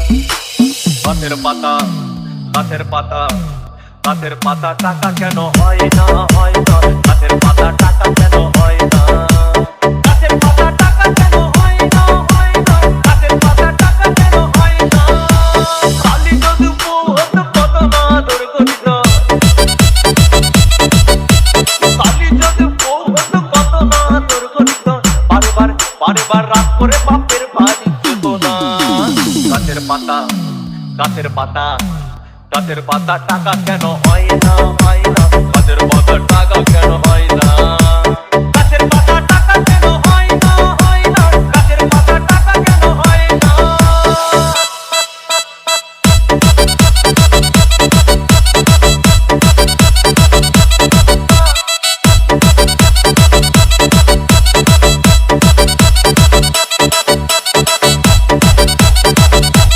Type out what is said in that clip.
গাছের পাতা গাছের পাতা গাছের পাতা টাকা কেন হয় না হয় না গাছের পাতা টাকা কেন হয় না গাছের পাতা টাকা কেন হয় না হয় না গাছের পাতা টাকা কেন হয় না খালি যদি মোহন কত না দুর্গন্ধ খালি যদি মোহন কত না দুর্গন্ধ বারে বার রাত করে বাপের বাড়ি যেত না গাছের পাতা গাছের পাতা গাছের পাতা টাকা কেন হয় না হয় না গাছের পাতা টাকা কেন হয় না